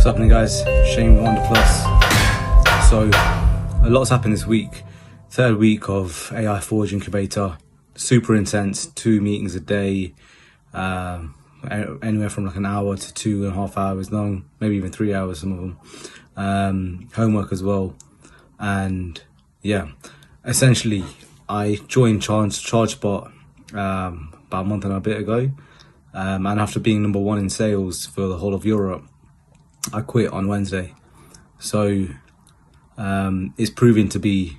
What's happening, guys? Shane with ONDA Plus. So a lot's happened this week. Third week of AI Forge Incubator. Super intense, 2 meetings a day, anywhere from like an hour to 2.5 hours long, maybe even 3 hours, some of them. Homework as well. And yeah, essentially I joined ChargeSPOT about a month and a bit ago. And after being number 1 in sales for the whole of Europe, I quit on Wednesday. So it's proving to be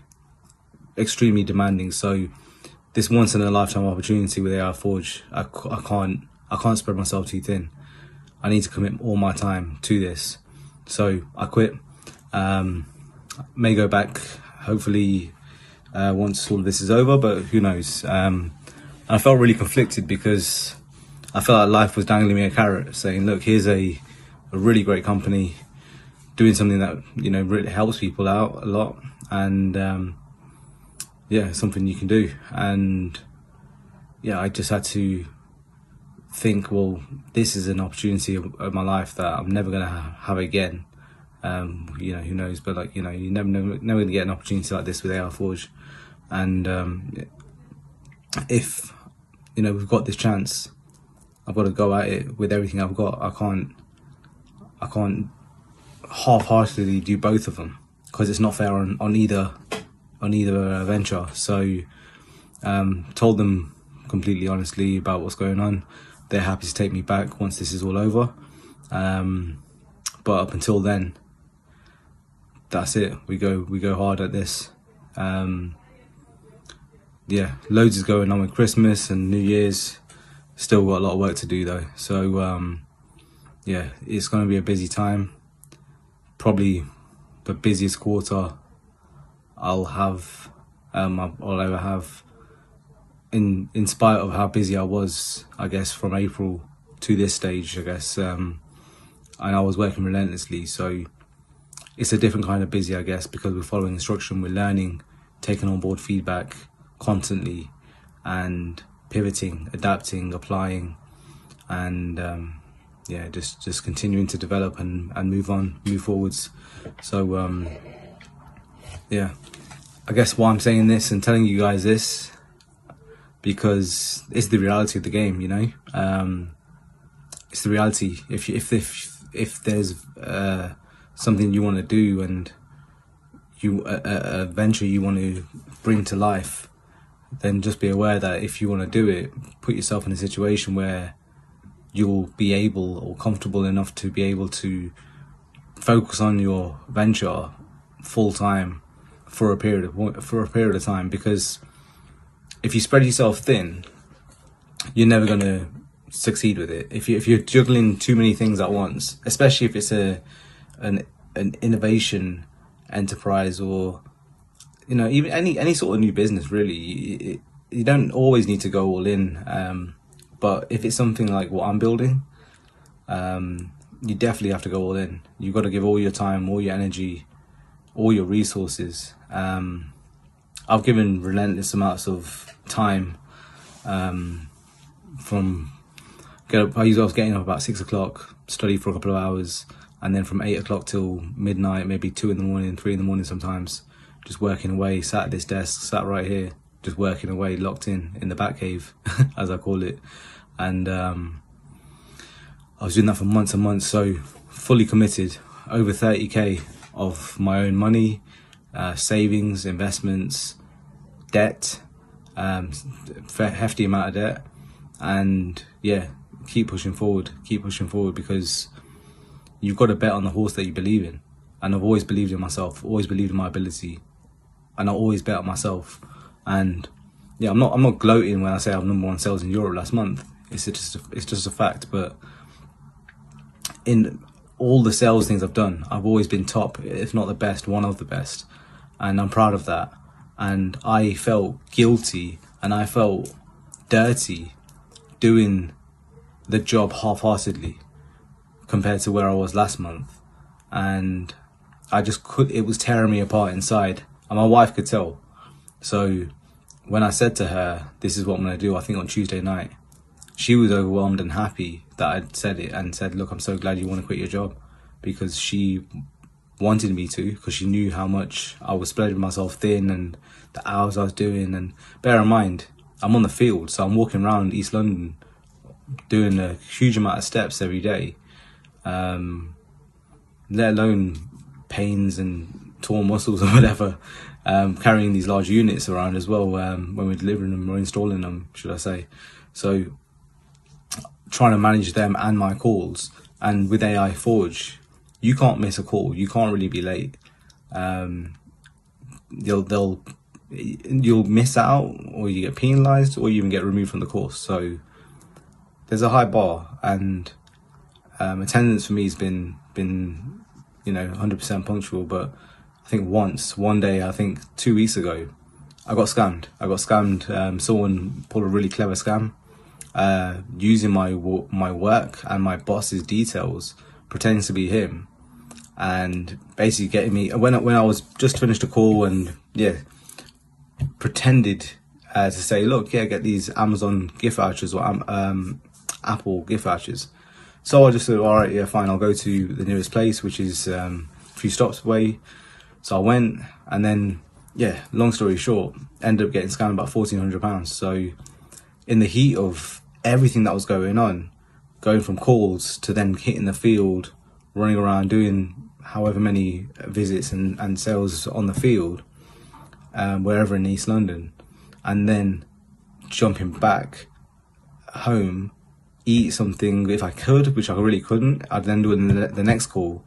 extremely demanding. So this once in a lifetime opportunity with AI Forge, I can't spread myself too thin. I need to commit all my time to this. So I quit. May go back hopefully once all of this is over, but who knows. I felt really conflicted because I felt like life was dangling me a carrot, saying, look, here's a really great company doing something that, you know, really helps people out a lot, and yeah, something you can do. And yeah, I just had to think, well, this is an opportunity of my life that I'm never gonna have again. You know, who knows, but like, you know, you never gonna get an opportunity like this with AI Forge. And if, you know, we've got this chance, I've got to go at it with everything I've got. I can't half-heartedly do both of them, because it's not fair on either venture. So told them completely honestly about what's going on. They're happy to take me back once this is all over, but up until then, that's it. We go hard at this. Yeah, loads is going on with Christmas and New Year's. Still got a lot of work to do though. So yeah, it's going to be a busy time. Probably the busiest quarter I'll ever have. In spite of how busy I was, I guess, from April to this stage, I guess, and I was working relentlessly. So it's a different kind of busy, I guess, because we're following instruction, we're learning, taking on board feedback constantly, and pivoting, adapting, applying, and yeah, just continuing to develop and move forwards. So yeah, I guess why I'm saying this and telling you guys this, because it's the reality of the game, you know. It's the reality. If there's something you want to do, and a venture you want to bring to life, then just be aware that if you want to do it, put yourself in a situation where you'll be able or comfortable enough to be able to focus on your venture full time for a period of time. Because if you spread yourself thin, you're never going to succeed with it. If you're juggling too many things at once, especially if it's an innovation enterprise, or, you know, even any sort of new business, really, you don't always need to go all in. But if it's something like what I'm building, you definitely have to go all in. You've got to give all your time, all your energy, all your resources. I've given relentless amounts of time. I was getting up about 6 o'clock, study for a couple of hours, and then from 8 o'clock till midnight, maybe 2 in the morning, 3 in the morning sometimes, just working away, sat at this desk, sat right here, just working away, locked in the bat cave, as I call it. And I was doing that for months and months, so fully committed, over 30k of my own money, savings, investments, debt, hefty amount of debt. And yeah, keep pushing forward, because you've got to bet on the horse that you believe in. And I've always believed in myself, always believed in my ability, and I always bet on myself. And yeah, I'm not gloating when I say I'm number 1 sales in Europe last month. It's just a fact. But in all the sales things I've done, I've always been top, if not the best, one of the best, and I'm proud of that. And I felt guilty and I felt dirty doing the job half-heartedly compared to where I was last month, and it was tearing me apart inside, and my wife could tell. So when I said to her, this is what I'm going to do, I think on Tuesday night, she was overwhelmed and happy that I'd said it, and said, look, I'm so glad you want to quit your job, because she wanted me to, because she knew how much I was spreading myself thin and the hours I was doing. And bear in mind, I'm on the field, so I'm walking around East London doing a huge amount of steps every day, let alone pains and torn muscles or whatever, carrying these large units around as well, when we're delivering them or installing them, should I say. So trying to manage them and my calls, and with AI Forge, you can't miss a call, you can't really be late. You'll miss out, or you get penalized, or you even get removed from the course. So there's a high bar, and attendance for me has been 100% punctual. But I think one day, I think 2 weeks ago, I got scammed. Someone pulled a really clever scam, using my work and my boss's details, pretending to be him, and basically getting me when I was just finished a call, and pretended to say, look, get these Amazon gift vouchers or Apple gift vouchers. So I just said, all right, yeah, fine, I'll go to the nearest place, which is a few stops away. So I went, and then, long story short, ended up getting scammed about £1,400. So in the heat of everything that was going on, going from calls to then hitting the field, running around doing however many visits and sales on the field, wherever in East London, and then jumping back home, eat something if I could, which I really couldn't. I'd then do it the next call,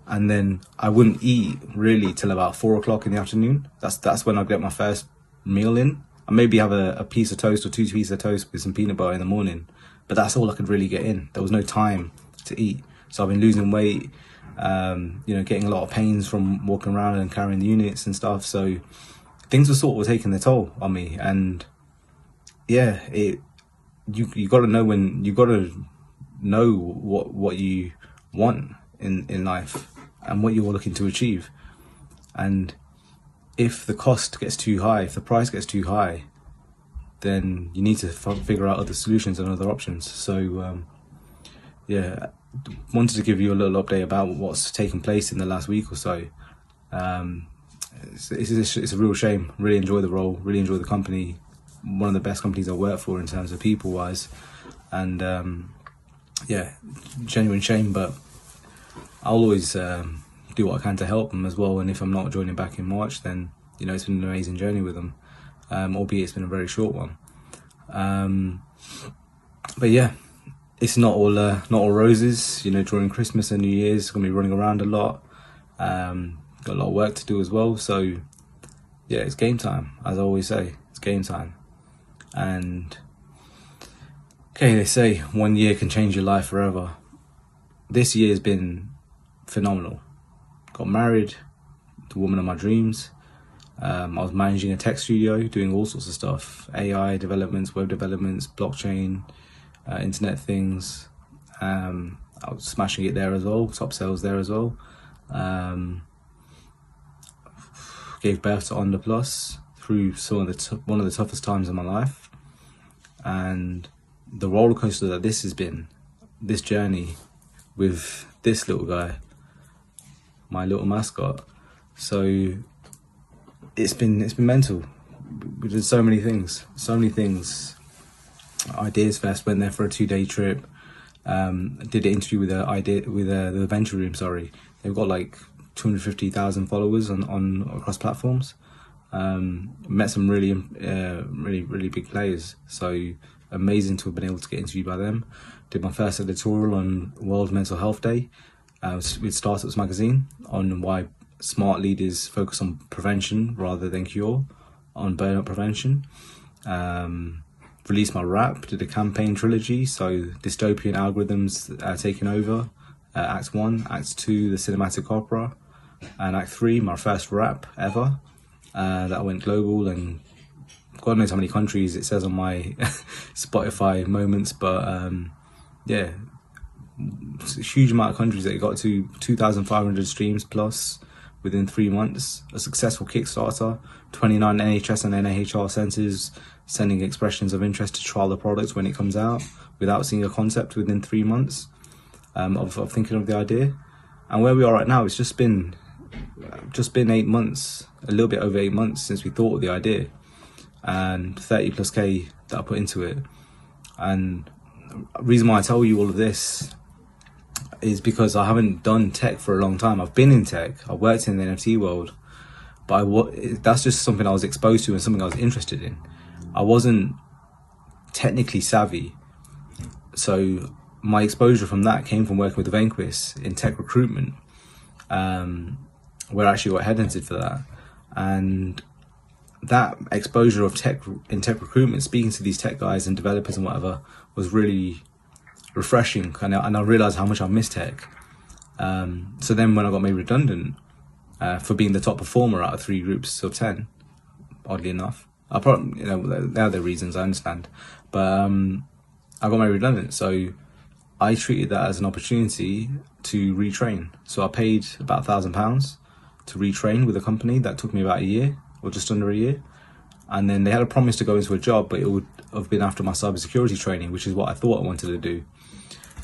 and then I wouldn't eat really till about 4 o'clock in the afternoon. That's when I get my first meal in. I maybe have a piece of toast or 2 pieces of toast with some peanut butter in the morning, but that's all I could really get in. There was no time to eat. So I've been losing weight, getting a lot of pains from walking around and carrying the units and stuff. So things were sort of taking their toll on me. And you got to know what you want in life and what you're looking to achieve. And if the cost gets too high, if the price gets too high, then you need to figure out other solutions and other options. So wanted to give you a little update about what's taken place in the last week or so. It's a real shame. Really enjoy the role, really enjoy the company. One of the best companies I work for in terms of people wise, and genuine shame, but I'll always do what I can to help them as well. And if I'm not joining back in March, then it's been an amazing journey with them, albeit it's been a very short one. But it's not all roses. During Christmas and New Year's, I'm gonna be running around a lot. Got a lot of work to do as well. So it's game time, as I always say. It's game time. And they say 1 year can change your life forever. This year has been phenomenal. Got married to the woman of my dreams. I was managing a tech studio, doing all sorts of stuff: AI developments, web developments, blockchain, internet things. I was smashing it there as well, top sales there as well. Gave birth to ONDA Plus through one of the toughest times in my life, and the roller coaster that this has been, this journey with this little guy, my little mascot. So it's been mental. We did so many things. Ideas Fest, went there for a 2-day trip. Did an interview with the Venture Room. Sorry, they've got like 250,000 followers on across platforms. Met some really big players. So amazing to have been able to get interviewed by them. Did my first editorial on World Mental Health Day with Startups magazine on why smart leaders focus on prevention rather than cure, on burnout prevention. Released my rap, did a campaign trilogy, so dystopian algorithms taking over, Act 1, Act 2, the cinematic opera, and Act 3, my first rap ever, that went global, and God knows how many countries it says on my Spotify moments, but it's a huge amount of countries that it got to, 2,500 streams plus within 3 months, a successful Kickstarter, 29 NHS and NHR centres sending expressions of interest to trial the product when it comes out without seeing a concept within 3 months of thinking of the idea. And where we are right now, it's just been 8 months, a little bit over 8 months since we thought of the idea, and 30 plus K that I put into it. And the reason why I tell you all of this is because I haven't done tech for a long time. I've been in tech, I worked in the NFT world, but that's just something I was exposed to and something I was interested in. I wasn't technically savvy, so my exposure from that came from working with the Vanquish in tech recruitment, where I actually got headhunted for that. And that exposure of tech recruitment, speaking to these tech guys and developers and whatever, was really refreshing, and I realized how much I miss tech. So then when I got made redundant for being the top performer out of 3 groups of 10, oddly enough, I probably, there are their reasons, I understand, but I got made redundant, so I treated that as an opportunity to retrain. So I paid about £1,000 to retrain with a company. That took me about a year, or just under a year. And then they had a promise to go into a job, but it would have been after my cybersecurity training, which is what I thought I wanted to do.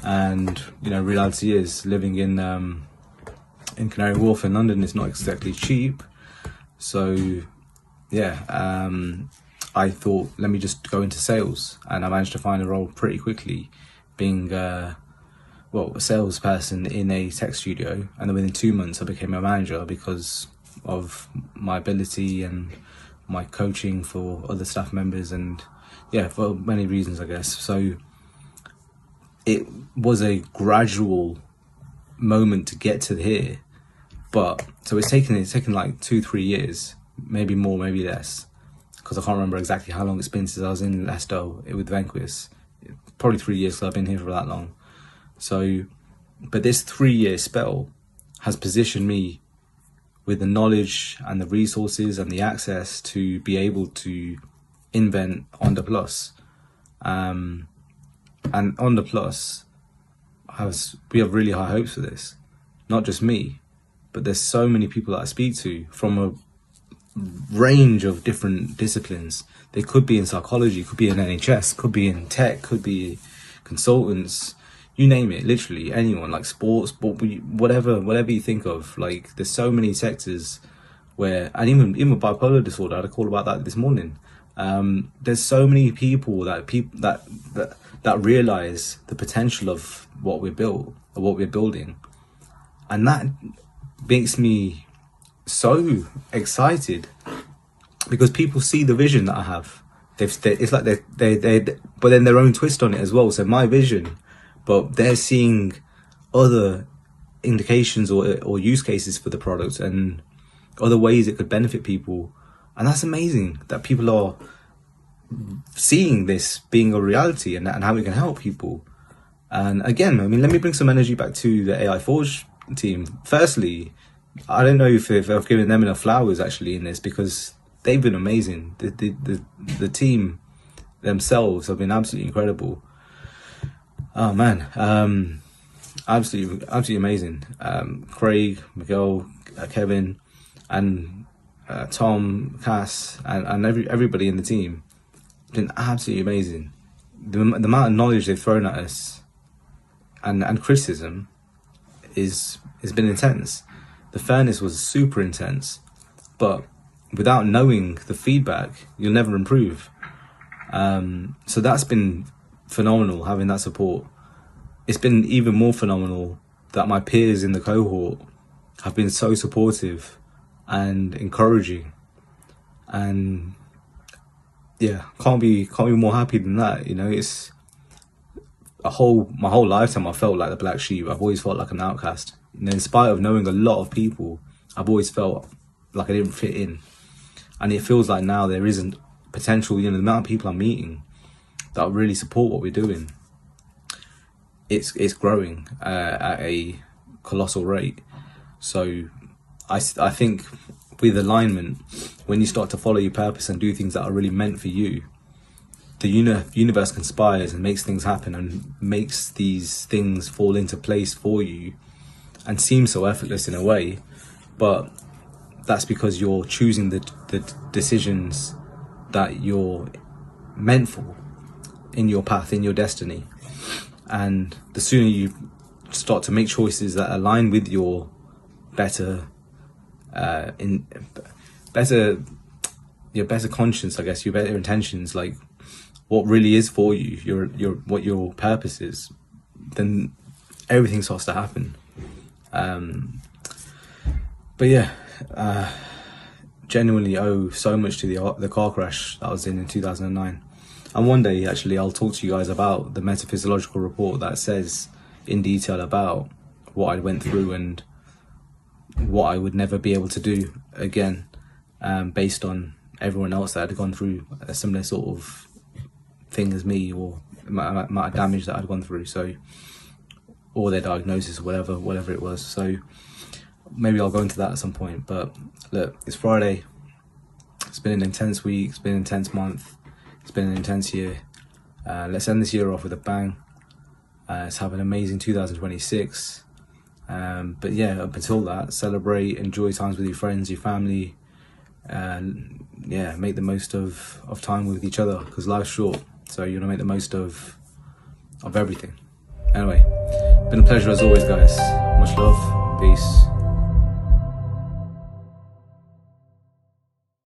And reality is, living in Canary Wharf in London is not exactly cheap. So yeah, I thought, let me just go into sales, and I managed to find a role pretty quickly, being a salesperson in a tech studio. And then within 2 months I became a manager because of my ability and my coaching for other staff members, and yeah, for many reasons, I guess. So it was a gradual moment to get to here, but so it's taken like 2-3 years, maybe more, maybe less, because I can't remember exactly how long it's been since I was in Leicester with Vanquish. Probably 3 years, because I've been here for that long. So, but this 3-year spell has positioned me with the knowledge and the resources and the access to be able to invent ONDA Plus. And ONDA Plus we have really high hopes for this. Not just me, but there's so many people that I speak to from a range of different disciplines. They could be in psychology, could be in NHS, could be in tech, could be consultants, you name it, literally anyone, like sports, whatever you think of. Like, there's so many sectors where, and even bipolar disorder, I had a call about that this morning. There's so many people that realize the potential of what we're building, and that makes me so excited, because people see the vision that I have. It's like they but then their own twist on it as well. So my vision, but they're seeing other indications or use cases for the product and other ways it could benefit people. And that's amazing that people are seeing this being a reality and how it can help people. And again, I mean, let me bring some energy back to the AI Forge team. Firstly, I don't know if I've given them enough flowers actually in this, because they've been amazing. The team themselves have been absolutely incredible. Oh man, absolutely amazing. Craig, Miguel, Kevin, and Tom, Cass, and everybody in the team been absolutely amazing. The amount of knowledge they've thrown at us and criticism has been intense. The fairness was super intense, but without knowing the feedback, you'll never improve. So that's been phenomenal, having that support. It's been even more phenomenal that my peers in the cohort have been so supportive and encouraging, and yeah, can't be more happy than that. It's my whole lifetime I felt like the black sheep. I've always felt like an outcast. In spite of knowing a lot of people, I've always felt like I didn't fit in. And it feels like now there isn't potential. The amount of people I'm meeting that really support what we're doing, it's growing at a colossal rate. So I think with alignment, when you start to follow your purpose and do things that are really meant for you, the universe conspires and makes things happen and makes these things fall into place for you and seem so effortless in a way. But that's because you're choosing the decisions that you're meant for in your path, in your destiny. And the sooner you start to make choices that align with your better conscience, I guess, your better intentions, like what really is for you, what your purpose is, then everything starts to happen. But yeah, genuinely owe so much to the car crash that I was in 2009. And one day, actually, I'll talk to you guys about the metaphysiological report that says in detail about what I went through and what I would never be able to do again, based on everyone else that had gone through a similar sort of thing as me, or amount of damage that I'd gone through, so, or their diagnosis, whatever it was. So maybe I'll go into that at some point. But look, it's Friday. It's been an intense week. It's been an intense month. It's been an intense year. Let's end this year off with a bang. Let's have an amazing 2026. But yeah, up until that, celebrate, enjoy times with your friends, your family, and yeah, make the most of time with each other, because life's short, so you want to make the most of everything. Anyway, been a pleasure as always, guys. Much love, peace.